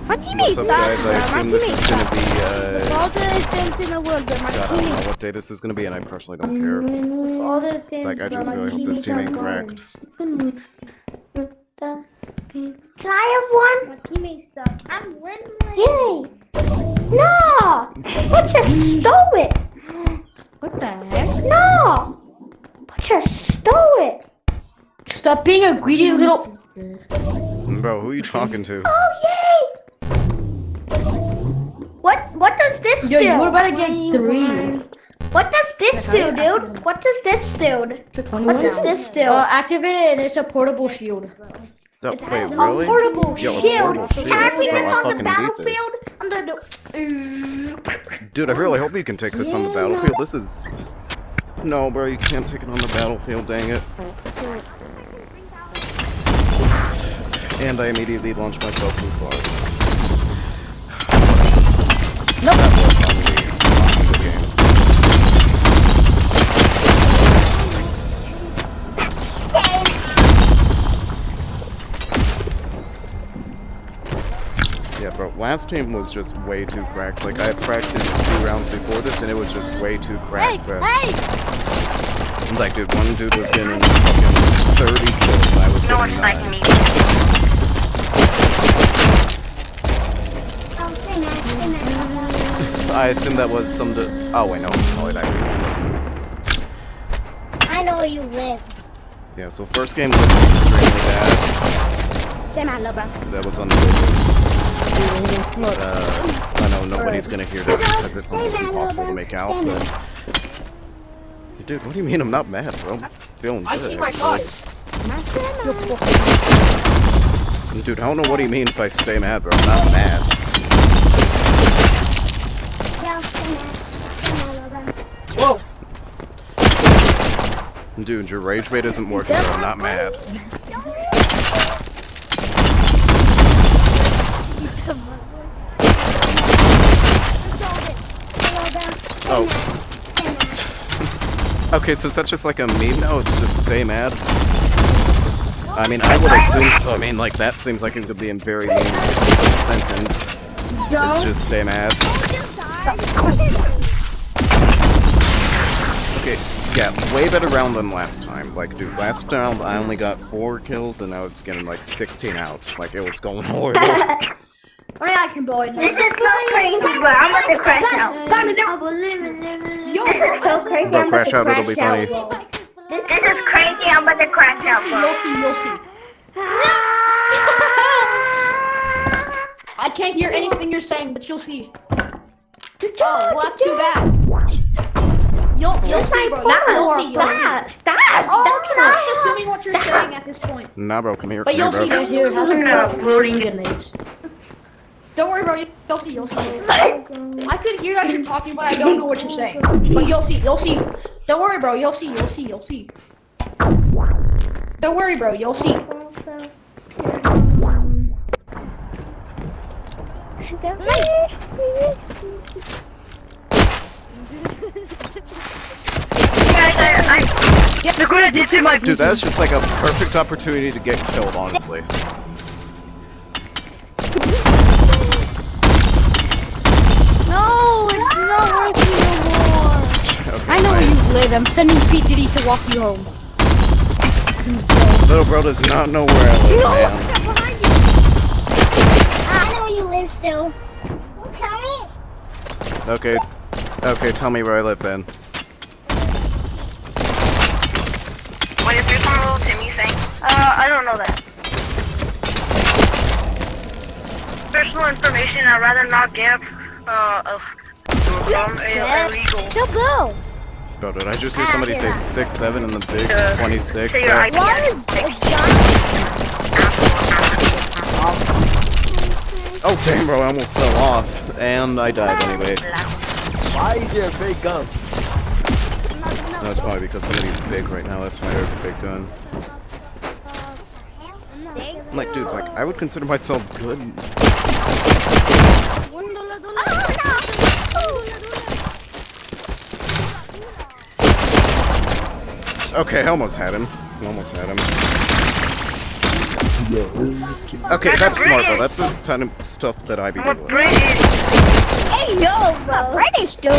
My teammates What's up, guys? I assume this is gonna be, all the things in the world, but my God, I don't know teammates. what day this is gonna be, and I personally don't care. All the things, Like, I just really hope this team ain't cracked. Can I have one? My teammates suck. I'm winning. Yay! No! What just stole it? What the heck? No! What just stole it? Stop being a greedy little. Bro, who are you talking to? Oh yay! What does this Yo, do? you were about to get 3. What does this do, dude? What does this do? What does this do? Activate it and it's a portable shield. Oh, wait, A really? portable Yo, a shield. portable shield. Can I put Bro, this I on the fucking beat battlefield? I'm gonna do. Dude, I really hope you can take this on the battlefield. This is... No, bro, you can't take it on the battlefield, dang it. And I immediately launched myself too far. Nope. That was on the game. Yeah, bro, last team was just way too cracked. Like, I had practiced 2 rounds before this, and it was just way too cracked, bro. Like, dude, one dude was getting fucking 30 kills, and I was getting 9. I assume that was some... Oh, wait, no, it's probably that dude. I know where you live. Yeah, so first game was extremely bad. Damn, I love that. That was on the video. But, I know nobody's gonna hear this because it's almost impossible to make out, but... Dude, what do you mean I'm not mad, bro? I'm feeling good, actually. Dude, I don't know what do you mean if I stay mad, bro. I'm not mad. Whoa. Dude, your rage bait isn't working, bro. I'm not mad. Oh. Okay, so is that just like a meme now? It's just stay mad? I mean, I would assume so. I mean, like, that seems like it could be a very meaningful sentence. It's just stay mad. Okay, yeah, way better round than last time. Like, dude, last round I only got 4 kills and I was getting like 16 outs. Like, it was going horrible. Only I can boy. This is so crazy, but I'm about to crash out. This is so crazy. But crash out, it'll be funny. This is crazy. I'm about to crash out, bro. You'll see. I can't hear anything you're saying, but you'll see. Oh, well, that's too bad. You'll see, bro. You'll see. Stop! Stop assuming what you're saying at this point. Nah, bro, come here, But come you'll see, here, guys. Here, have some floating grenades. Don't worry, bro. You'll see. You'll see. I could hear as you're talking, but I don't know what you're saying. But you'll see. You'll see. Don't worry, bro. You'll see. You'll see. You'll see. Don't worry, bro. You'll see. Dude, that's just like a perfect opportunity to get killed, honestly. No, it's not working no more. Okay, I know where you live. I'm sending Pete Diddy to walk you home. little bro does not know where I live, man. I know where you live still. Okay, okay, tell me where I live then. What is your little Timmy thing? I don't know that. Personal information I'd rather not give, from illegal. Still blue. Bro, did I just hear somebody say 6'7" in the big 26? Say your Bro? IP. Oh, damn, bro, I almost fell off. And I died anyway. Why is there a big gun? That's probably because somebody's big right now. That's why there's a big gun. I'm like, dude, like, I would consider myself good. Okay, I almost had him. I almost had him. Okay, that's smart, bro. That's the kind of stuff that I be I'm a doing. British. Hey, yo, bro. British dude.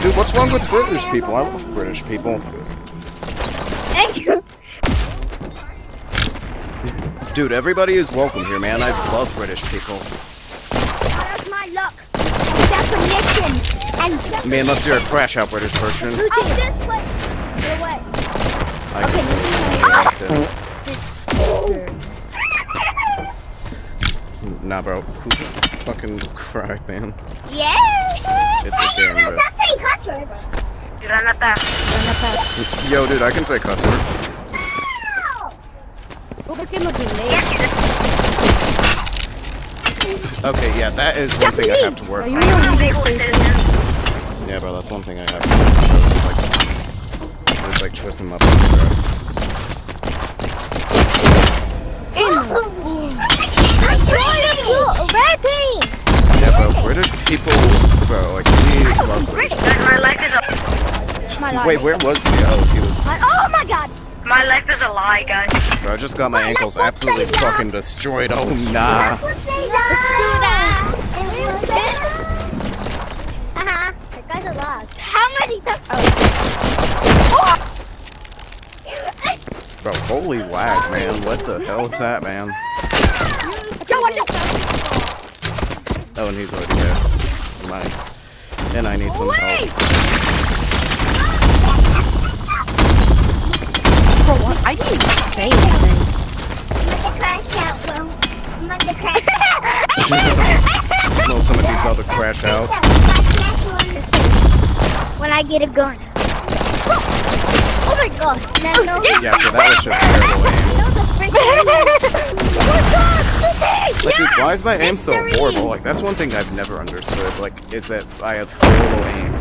Dude, what's wrong with British people? I love British people. Thank you. Dude, everybody is welcome here, man. I love British people. That's my luck. Definition. And I mean, unless you're a crash out British person. oh, this way. Your way. I can Nah, bro. Who just fucking cried, man? Yeah. It's a Hey, game, bro. stop saying cuss words. Granata. Yo, dude, I can say cuss words. Okay, yeah, that is one thing I have to work on. Yeah, bro, that's one thing I have to work on. It's like twisting my body, bro. Yeah, bro, British people, bro, like, we love British people. My life is a Wait, where was he? Oh, he was... Oh my god. my life is a lie, guys. Bro, I just got my ankles absolutely fucking destroyed. Oh, nah. Let's do that. The guys are lost. How many times? Bro, holy lag, man. What the hell is that, man? Oh, and he's already dead. Mine. And I need some help. I didn't say anything. Little Timothy's about to crash out. When I get a gun. Oh my god. No. Yeah, okay, that was just terrible aim. Like, dude, why is my aim so horrible? Like, that's one thing I've never understood. Like, is that I have horrible aim.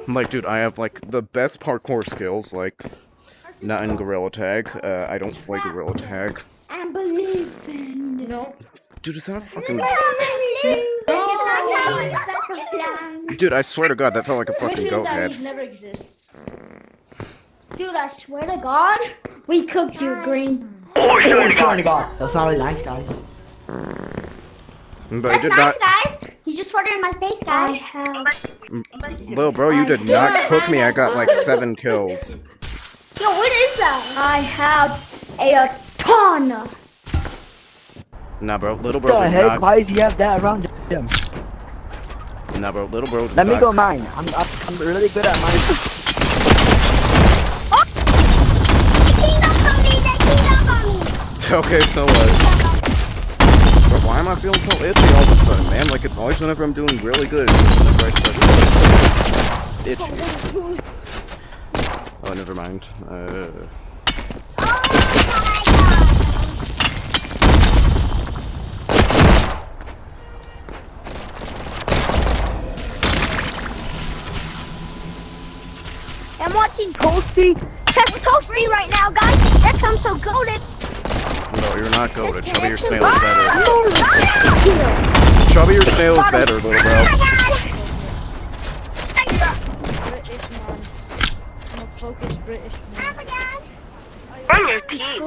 I'm like, dude, I have, like, the best parkour skills, like, not in Gorilla Tag. I don't play Gorilla Tag. Dude, is that a fucking... Dude, I swear to God, that felt like a fucking goat head. Never exists. Dude, I swear to God, we cooked you, Green. Oh, swear to God. That's not really nice, guys. But I That's did nice, not... guys. You just farted in my face, guys. Lil bro, you did not cook me. I got like 7 kills. Yo, what is that? I have a ton. Nah, bro, little bro What the did heck? not... Why does he have that around him? Nah, bro, little bro did Let me not... go mine. I'm really good at mine. Okay, so what? Bro, why am I feeling so itchy all of a sudden, man? Like, it's always whenever I'm doing really good, it's whenever I start itchy. Oh, never mind. I'm watching Toasty. Check Toasty right now, guys. That sounds so goated. No, you're not goated. Chubby your snail is better. Chubby your snail is better, little bro. Burn your teeth.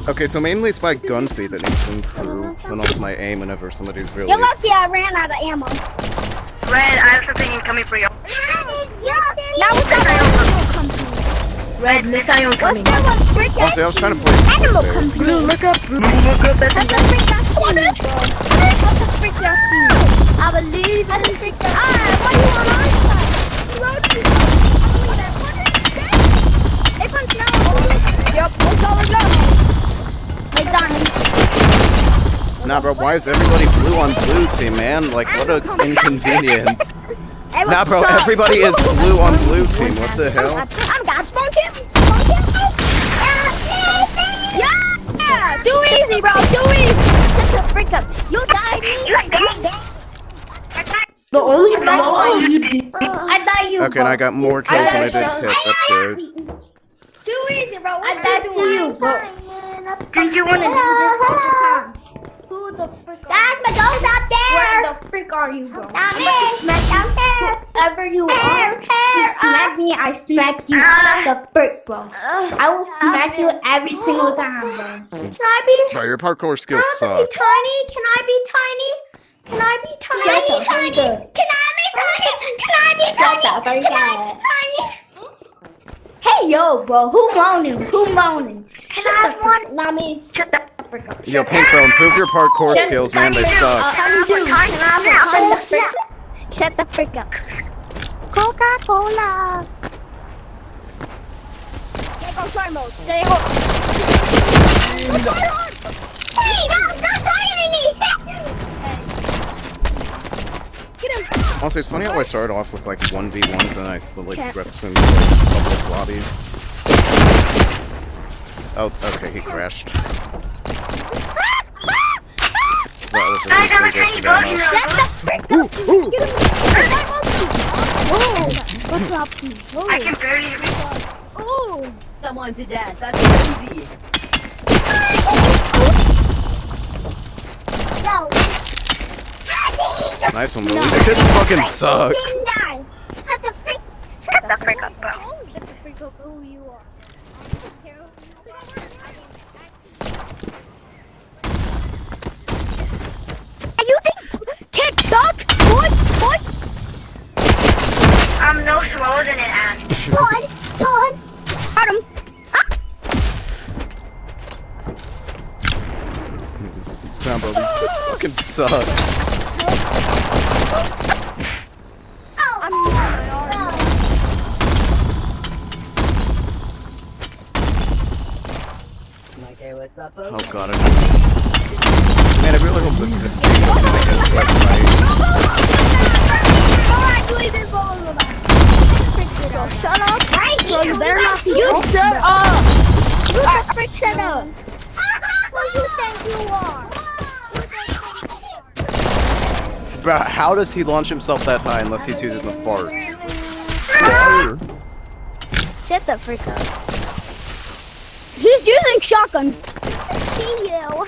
Okay, so mainly it's my gun speed that needs to improve, and also my aim whenever somebody's really... You're lucky I ran out of ammo. Red, I have something incoming for you. Now what's that Red, missile coming. Honestly, I was trying to play Animal there. company. Look up. That's a freak that's what it is. That's a freak that's I believe that's a freak that's what do you want on side? Hey, punch now. Yep, let's go. Hey, Donnie. Nah, bro, why is everybody blue on blue team, man? Like, what a inconvenience. Nah, bro, everybody is blue on blue team. What the hell? I'm got spunk him. Yeah, too easy, bro. Too easy. Just a freak up. You died. The only you did. I thought you. Okay, and I got more kills than I did hits. That's good. right back to you, bro. Did you want to do this all the time? Who the frick Guys, my goal's up there. Where the frick are you, bro? Down here. Down here. Whoever you are, Here. you smack me, I smack you the frick, bro. I will smack you every single time, bro. Can I be? Bro, your parkour skills Can I suck. be tiny? Can I be tiny? Can I be tiny? Shut up, Can I be tiny? Can I be tiny? Can I be Shut up, tiny? very Can I bad. be tiny? Hey, yo, bro, who moaning? Who moaning? Can I have one? Let me shut the frick up. Yo, Pink Bro, improve your parkour skills, man. They suck. Tiny dude, can I have a frick? Shut the frick up. Coca-Cola. Take on try mode. Stay home. Hey, no, stop targeting me. Get him. Also, it's funny how I started off with like 1v1s and I slowly ripped into like public lobbies. Oh, okay, he crashed. That was a good damage. What's up? I can barely reach. Oh. Someone to dance. That's easy. No. Nice one, Lou. These kids fucking suck. Shut the frick. Shut the frick up, bro. Shut the frick up. Who you are? You think kids suck? Boy. I'm no slower than an ass. Go on. Got him. Nah, bro, these kids fucking suck. Okay, what's up, Oh folks? god, I just... Man, I really hope that this game doesn't make it quite right. Shut up. Bro, you better not be shut up. You the frick shut up. Who you think you are? Bro, how does he launch himself that high unless he's using the farts? Shut the frick up. He's using shotgun. See you.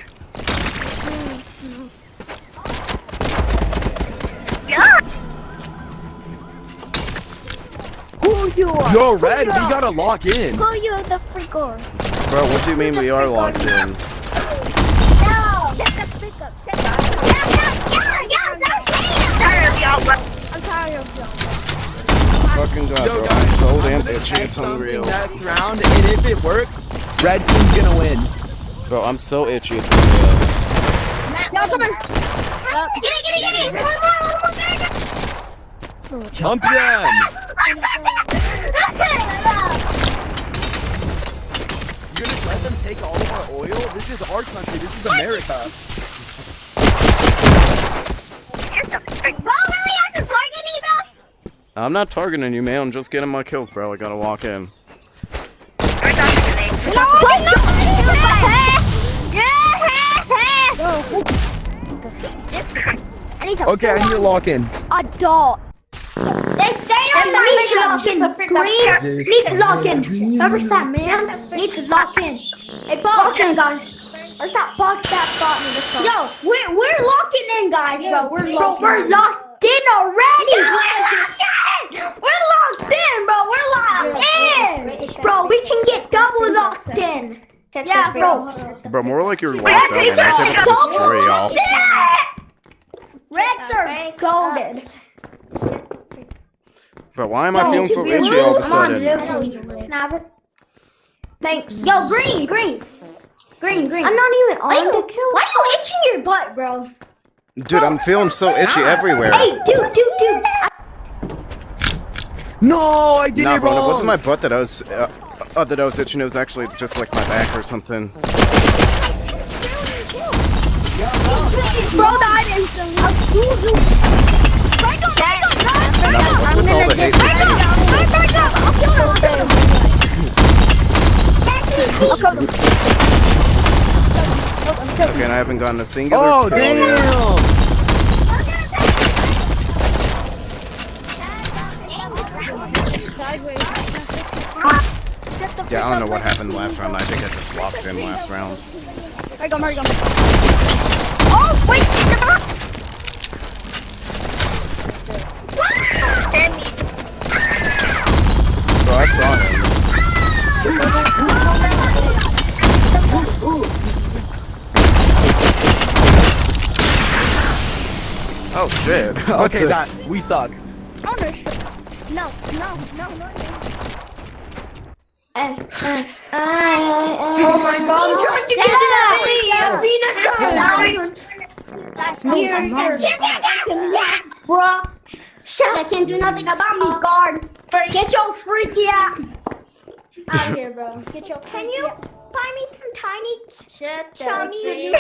Who you are? Yo, Red, we gotta lock in. Who you the frick are? Bro, what do you mean we are locked in? No. Shut the frick up. Shut the I'm tired of y'all. Fucking god, Yo, bro, guys, I'm so I'm damn gonna itchy, try it's something unreal. Next round, and if it works, Red team's gonna win. Bro, I'm so itchy, it's unreal. Y'all come here. Get it. Jump them! You're gonna let them take all of our oil? This is our country, this is America. Bro, really has to target me, bro? I'm not targeting you, man, I'm just getting my kills, bro, I gotta walk in. Okay, I need to lock in. A dog. They stay on the Need to lock in. Understand, man? Need to lock in. Hey, lock in, guys. Where's that box Yo, we're locking in, guys, bro. We're locked in already. We're locked in, bro. We're locked in. Bro, we can get double locked in. Yeah, bro. Bro, more like you're locked up and I was able to destroy y'all. Reds are golden. Bro, why am I feeling so itchy all of a sudden? Thanks. Yo, green. I'm not even on the kill. Why are you itching your butt, bro? Dude, I'm feeling so itchy everywhere. Hey, dude. No, I did Nah, it bro, wrong! it wasn't my butt that I was itching, it was actually just like my back or something. Bro died instantly. Break up. Nah, but what's with all the hate? I'll kill them. Okay, and I haven't gotten a singular Oh, kill yet. damn! Yeah, I don't know what happened last round. I think I just locked in last round. There you go, there you go. Oh, wait! Bro, I saw him. Oh shit. What Okay, the- that we suck. No. Oh my god, I'm trying to get it Bro, I can't do nothing about me, guard. Get your freaky out of here, bro. Get your Can you buy me some tiny Chinese?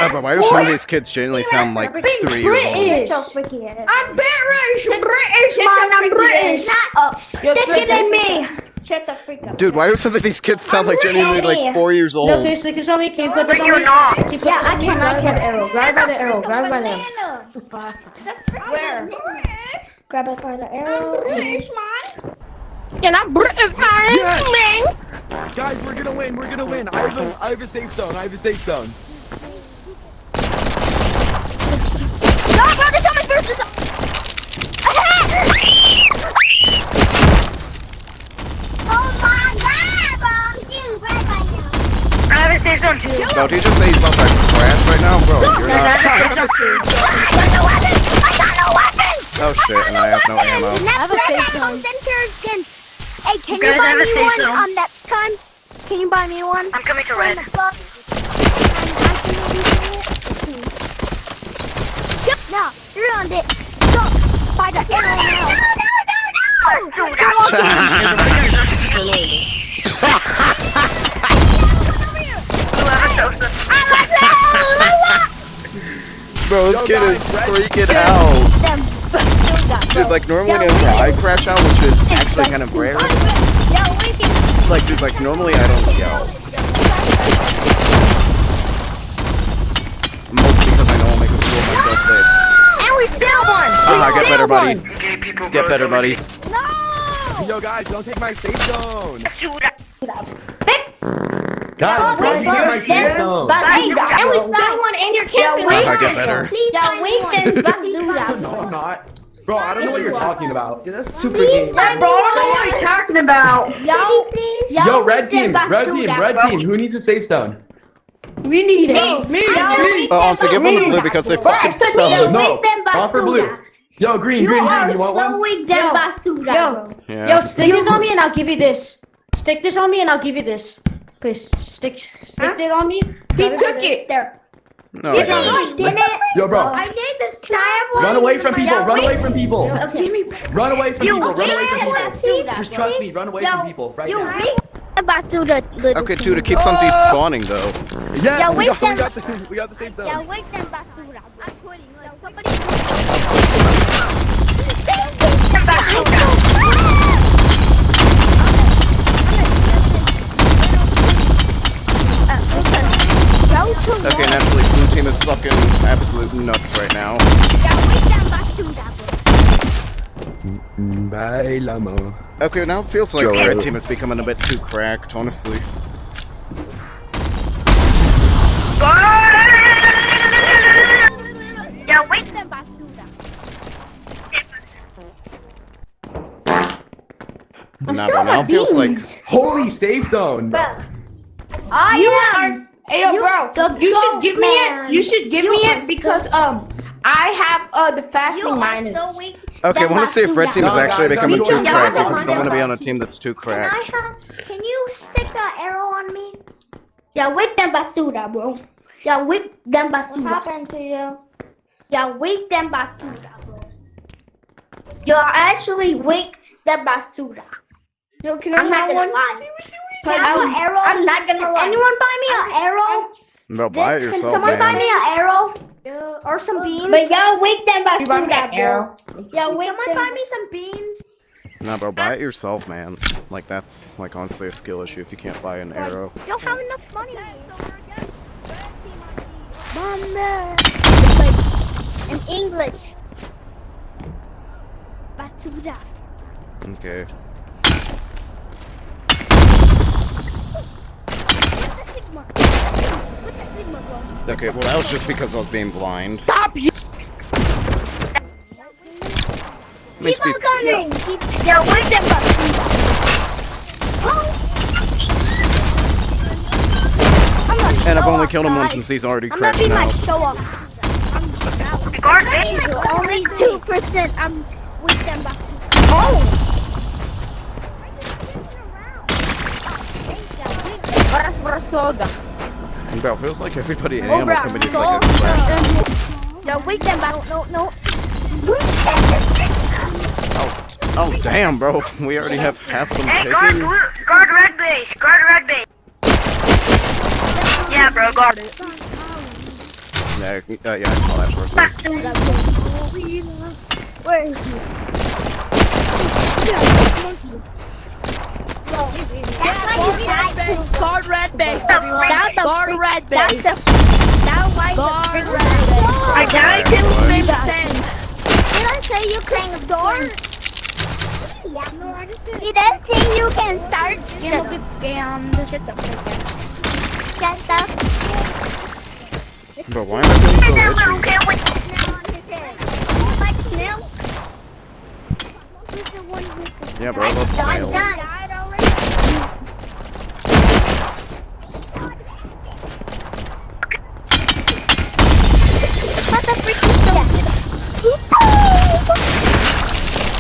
Oh, but why do some of these kids genuinely sound like 3 years old? Get your freaky ass. I'm British, man, I'm British. Stick it in me. Shut the freak up. Dude, why do some of these kids sound like genuinely like 4 years old? No, please stick this on me. Can you put this on me? Yeah, I can. Arrow. Grab by the arrow. Grab by the arrow. Where? Grab it by the arrow. And I'm British, man. Guys, we're gonna win. We're gonna win. I have a safe zone. I have a safe zone. No, bro, this time versus. Oh my god, bro, I'm seeing red right now. I have a safe zone too. Bro, did you just say he's about to crash right now? Bro, you're not. Oh shit, and I have no ammo. Hey, can guys you buy have a me safe one zone? next time? Can you buy me one? I'm coming to red. Yep, now, you're on it. Go, by the arrow now. Bro, this kid is freaking out. Dude, like normally whenever I crash out, which is actually kind of rare. Like, dude, like normally I don't yell. Mostly because I know I'll make a fool of myself there. And we still won! Haha, get better, buddy. Get better, buddy. Yo, guys, don't take my safe zone. Guys, don't take my safe zone. And we still won, and you're camping. Haha, get better. No, I'm not. Bro, I don't know what you're talking about. Dude, that's super game. Bro, I don't know what you're talking about. Yo, red team. Who needs a safe zone? We need it. Me. Oh, honestly, give them the blue because they fucking suck. No, not for blue. Yo, green. You want one? Yo, stick this on me and I'll give you this. Stick this on me and I'll give you this. Please, stick it on me. He took it. There. No, I don't. Yo, bro. I need this. Can I have one? Run away from people. Run away from people. Okay. Run away from people. Run away from people. Just Just trust me. Run away from people right now. Okay, dude, it keeps on despawning though. Yeah, we wait, got the safe zone. Yeah, wait them basura. I'm quitting. Like, somebody. Okay, naturally, blue team is sucking absolute nuts right now. Bailamo. Okay, now it feels like the red team is becoming a bit too cracked, honestly. Yeah, wait. Nah, but now it feels like... Holy safe zone. Hey, yo, bro, you should give me it. You should give me it because I have the fasting minus. Okay, I want to see if red team is actually becoming too Yeah, cracked because I don't want to be on a team that's too cracked. Can you stick an arrow on me? Yeah, with them basura, bro. Yeah, with them basura. What happened to you? Yeah, with them basura, bro. Yo, I actually wake the basura. Yo, can I'm not gonna lie. I'm not gonna lie. Anyone buy me an arrow? Bro, buy it Can yourself, someone buy me man. an arrow? Or some beans? But y'all wake them basura, bro. Yeah, wake Someone buy me some beans. Nah, bro, buy it yourself, man. Like, that's, like, honestly a skill issue if you can't buy an arrow. You don't have enough money. Mama. It's like in English. Basura. Okay. Okay, well that was just because I was being blind. Stop you! I mean, to be coming! Yo, wait them back. and I've only killed him once since he's already I'm gonna crashing be my out. show up. Guard me. Only 2%. I'm with them back. Soda. Bro, it feels like everybody in Animal Company is like a crash out. Yo, wait them back. No. Oh, damn, bro. We already have half of them Hey, guard taken. red base. Guard red base. Yeah, bro, guard it. Yeah, I saw that person. Where is he? Guard red base, everyone. Guard red base. Guard Guard red red base. I died in the stand. Did I say you can start? Did I say you can start? Animal gets scammed. Shut the fuck up. Shut up. Bro, why am I feeling so itchy? Yeah, bro, I love snails.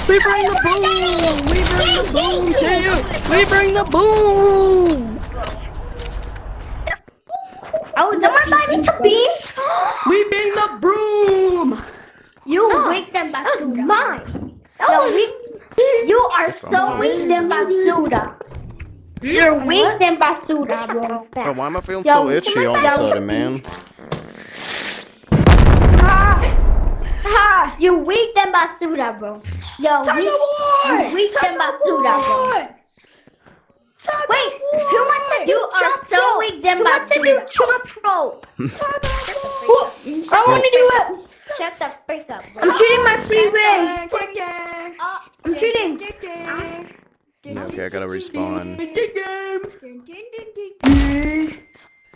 We bring the boom! We bring the boom to you! We bring the boom! Oh, someone buy me some beans? We bring the broom! You weak them Basuda. Mine. You are so weak them Basuda. You're weak them Basuda, bro. Bro, why am I feeling so itchy all of a sudden, man? Ha! You weak them Basuda, bro. Yo, you weak them Basuda, bro. Wait, who wants to do chop rope? Who wants to do chop rope? I want to do it. Shut the freak up, bro. I'm shooting my freeway. I'm shooting. Yeah, okay, I gotta respawn.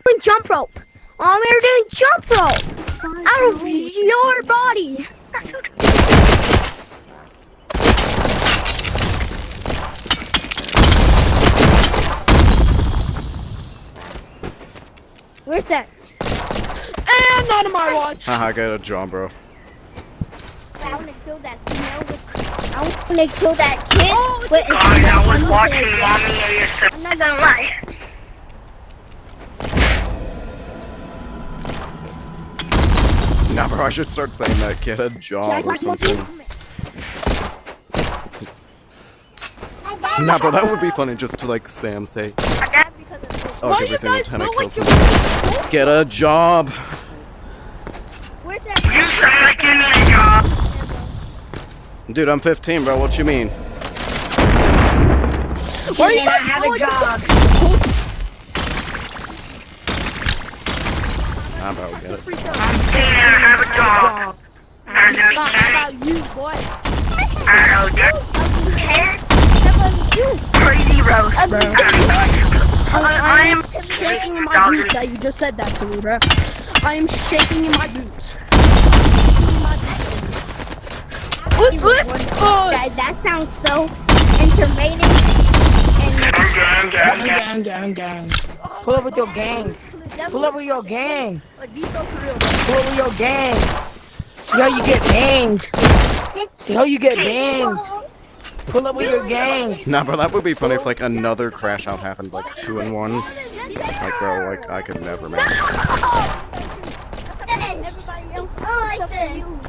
Doing jump rope. Oh, we're doing jump rope. Out of your body. Where's that? And not on my watch! Haha, I got a job, bro. I want to kill that snail with. I want to kill that kid. With I was watching Mommy and your sister. I'm not gonna lie. Nah, bro, I should start saying that. Get a job or something. Nah, bro, that would be funny just to like spam say. Oh, every single time I kill someone. Get a job! Where's that? You sound like you need a job. Dude, I'm 15, bro, what you mean? Why are you I have a job. Nah, bro, get it. I have a job. As a Not mechanic. about you, boy. I don't know, crazy roast, bro. I am Shaking in my boots that you just said that to me, bro. I am shaking in my boots. Guys, that sounds so entertaining. Gang. Pull up with your gang. Pull up with your gang. Pull up with your gang. See how you get banged. See how you get banged. Pull up with your gang. Nah, bro, that would be funny if like another crash out happened, like 2 in 1. Like, bro, like I could never, man. I like this.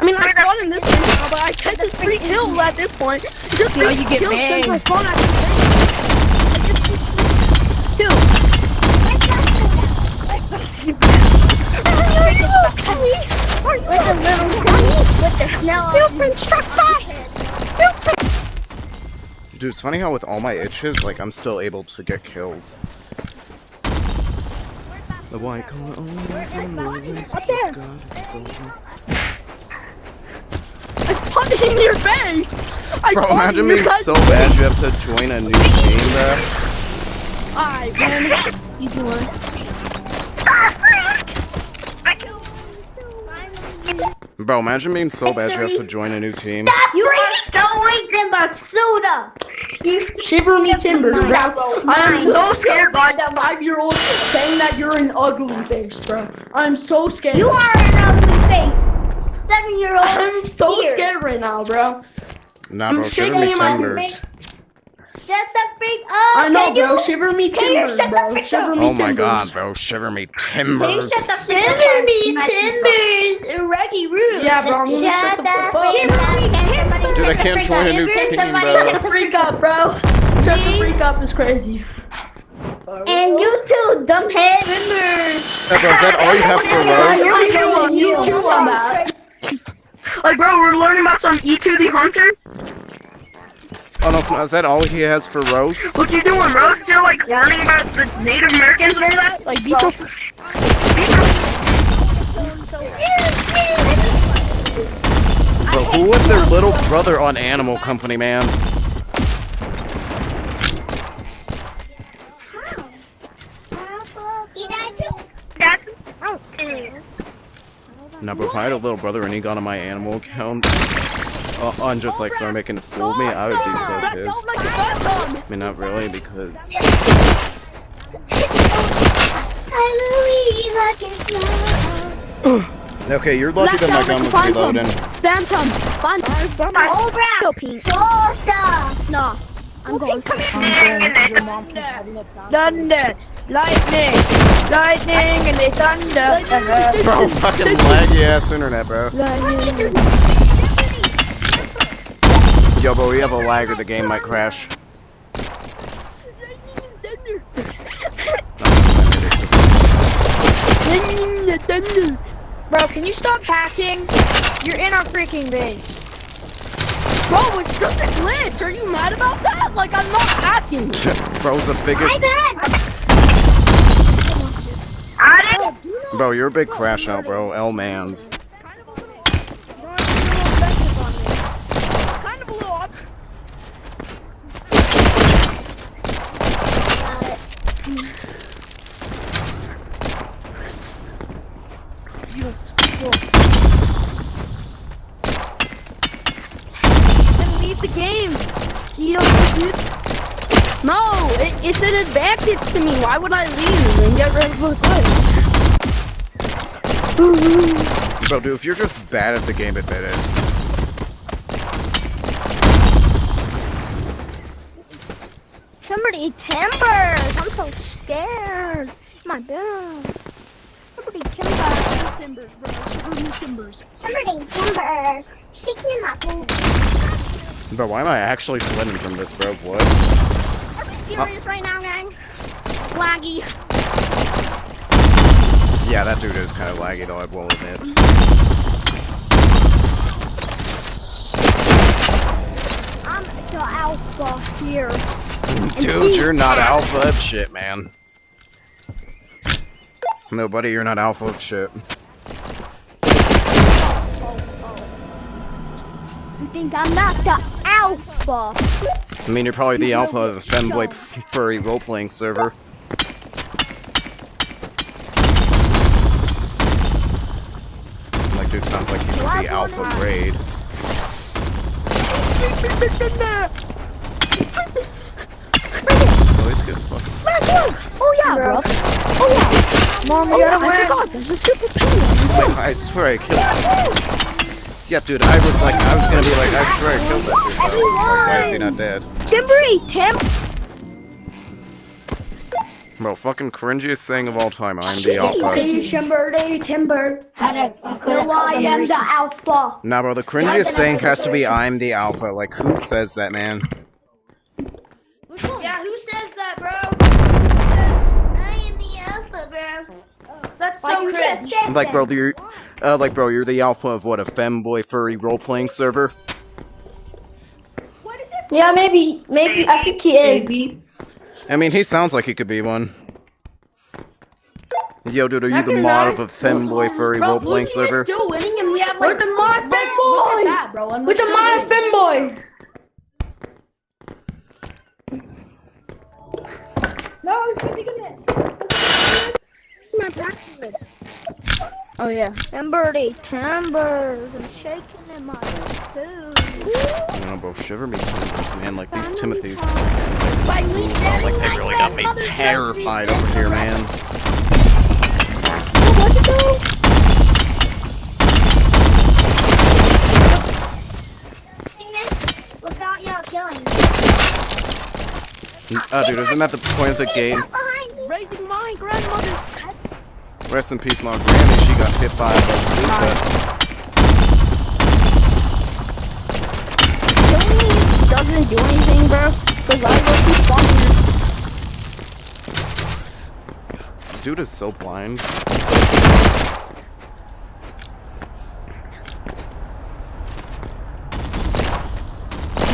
I mean, I spawned in this one now, but I take this free kill at this point. Just See how you get kills since I banged. spawned at this kill. With the little with the snow. You've been struck by. Dude, it's funny how with all my itches, like I'm still able to get kills. The white collar always removes. Up there. I spawned in your face. Bro, imagine being so bad you have to join a new team, bro. Alright, man. Easy one. Bro, imagine being so bad you have to join a new team. You ain't going to Basuda. You Shiver me timbers, bro. I am so scared by that 5-year-old saying that you're an ugly face, bro. I'm so scared. You are an ugly face. 7-year-old. I'm so scared right now, bro. Nah, bro, shiver me timbers. Shut the freak up. I know, bro. Shiver me timbers, bro. Shiver me Oh timbers. my god, bro. Shiver me timbers. Shiver me timbers. Reggie Rude. Yeah, bro. I'm gonna shut the fuck up. Dude, I can't join a new team, Shut the bro. freak up, bro. Shut the freak up is crazy. And you too, dumbhead. Hey, bro, is that all you have for Rose? You too on that. Like, bro, we're learning about some E2 the Hunter. Oh no, is that all he has for Rose? What you doing, bro? Still, like, learning about the Native Americans and all that? Like, be so. Bro, who was their little brother on Animal Company, man? Now, but if I had a little brother and he got on my animal account and just like started making it fool me, I would be so pissed. I mean, not really, because okay, you're lucky that my gun was reloading. Phantom. No. I'm going. Thunder, lightning, and the thunder. Bro, fucking laggy ass internet, bro. Yo, bro, we have a lag or the game might crash. Bro, can you stop hacking? You're in our freaking base. Bro, it's just a glitch. Are you mad about that? Like, I'm not hacking. Bro's the biggest. Bro, you're a big crash out, bro. L-mans. Leave the game. So you don't do. No, it's an advantage to me. Why would I leave and get rid of the glitch? Bro, dude, if you're just bad at the game, admit it. Somebody timbers. I'm so scared. My god. Somebody timbers. Somebody timbers. Shake me my timbers. Bro, why am I actually sweating from this, bro? What? Are we serious right now, gang? Laggy. Yeah, that dude is kind of laggy, though, I will admit. I'm the alpha here. Dude, you're not alpha of shit, man. No, buddy, you're not alpha of shit. You think I'm not the alpha? I mean, you're probably the alpha of the femboy furry role-playing server. Like, dude, sounds like he's in the alpha grade. Oh, this kid's fucking sick. Oh yeah, bro. Oh yeah. Mom, I forgot. There's a stupid penguin. Wait, I swear I killed him. Yeah, dude, I was gonna be like, I swear I killed that dude, bro. Like, why is he not dead? Bro, fucking cringiest thing of all time, I'm the alpha. Timber. No, I am the alpha. Nah, bro, the cringiest thing has to be I'm the alpha. Like, who says that, man? Yeah, who says that, bro? I am the alpha, bro. That's so cringe. Like, bro, you're the alpha of what, a femboy furry role-playing server? Yeah, maybe. I think he is. I mean, he sounds like he could be one. Yo, dude, are you the mod of a femboy furry role-playing server? Still winning, and we have like. We're the mod Look at that, bro. With the mod femboy. No, he's taking it. Oh yeah. Timberly timbers. I'm shaking in my food. I don't know, bro. Shiver me timbers, man. Like these Timothys. Ooh, bro, like they really got me terrified over here, man. Without y'all killing. Oh, dude, isn't that the point of the game? Raising my grandmother. Rest in peace, my granny. She got hit by a bazooka. Doesn't do anything, bro. Cause I go keep spawning. Dude is so blind.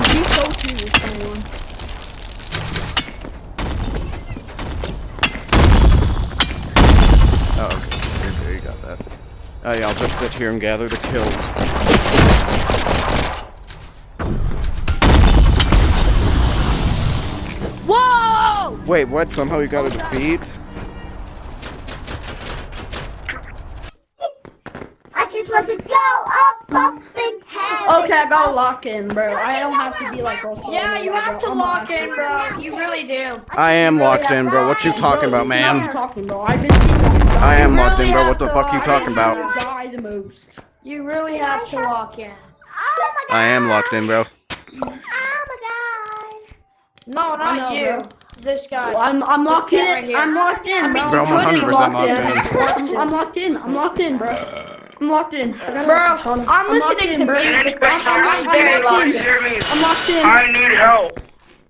He's so serious, someone. Oh, okay. You got that. Oh yeah, I'll just sit here and gather the kills. Whoa! Wait, what? Somehow you got a defeat? I just want to go up in heaven. Okay, I gotta lock in, bro. I don't have to be like those. Yeah, you have to lock in, bro. You really do. I am locked in, bro. What you talking about, What are you man? talking, bro? I've been seeing you die. I am locked in, bro. What the fuck you talking about? Die the most. You really have to lock in. Oh my god. I am locked in, bro. Oh my god. No, not know, you. bro. This guy. Well, I'm locked guy in. right here. I'm locked in, bro. Bro, I'm 100% locked in. I'm locked in. I'm locked in, bro. I'm locked in. Bro, I'm listening to music, bro. I'm very locked in. I'm locked in. I need help.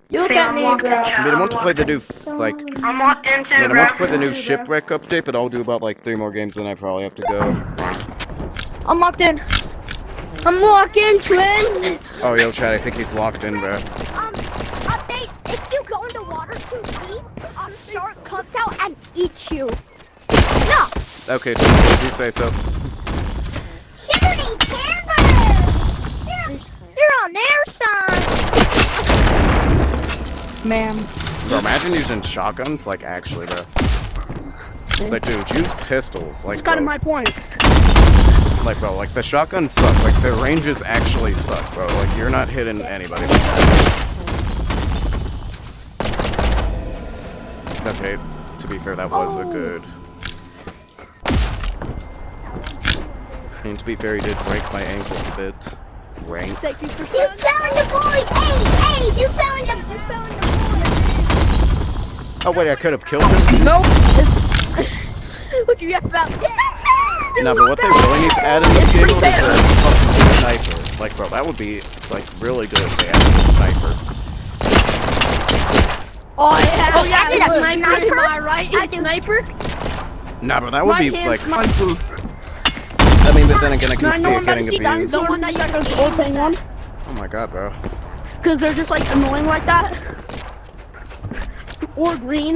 You look See, at I me, mean, bro. I want to play the new, like, I'm locked into I want to play the new shipwreck update, but I'll do about, like, 3 more games, then I probably have to go. I'm locked in. I'm locked in, twin. Oh, yo, Chad, I think he's locked in, bro. Update. If you go in the water too deep, shark comes out and eats you. No. Okay, if you say so. Shivery timber. You're on their side. Man. Bro, imagine using shotguns, like, actually, bro. Like, dude, use pistols, like, It's kind of bro. my point. Like, bro, like, the shotguns suck. Like, the ranges actually suck, bro. Like, you're not hitting anybody with that. Okay, to be fair, that was a good... And to be fair, he did break my ankles a bit. Rank. Thank you for You fell in the void. Hey, you fell in the void. Oh, wait, I could have killed him? Nope. What you yap about? No, but what they really need to add in this game is a fucking sniper. Like, bro, that would be, like, really good if they added a sniper. Oh yeah. Oh yeah. It's a Sniper. sniper? Am I right? It's sniper. Nah, bro, that would be, like... Sniper. I mean, but then again, I No, can no see one it got to getting see that. abused. The one that you got those old thing on. Oh my god, bro. Because they're just like annoying like that. Or green.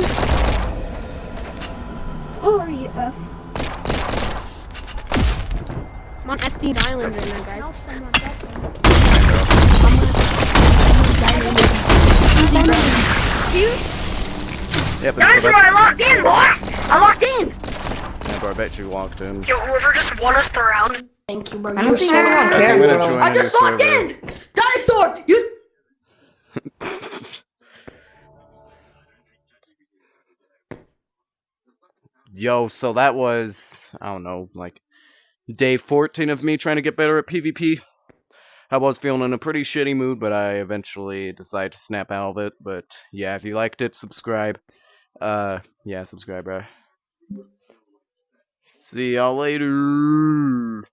Oh yeah. I'm on Epstein Island right now, guys. Yeah, but Guys, that's... I locked in, boy. I locked in. Yeah, bro, I bet you locked in. Yo, whoever just won us the round. Thank you, bro. I don't think anyone Okay, I'm cares, gonna bro. join I a new just locked server. in. Dinosaur. You. Yo, so that was, I don't know, like, day 14 of me trying to get better at PvP. I was feeling in a pretty shitty mood, but I eventually decided to snap out of it. But yeah, if you liked it, subscribe. Yeah, subscribe, bro. See y'all later.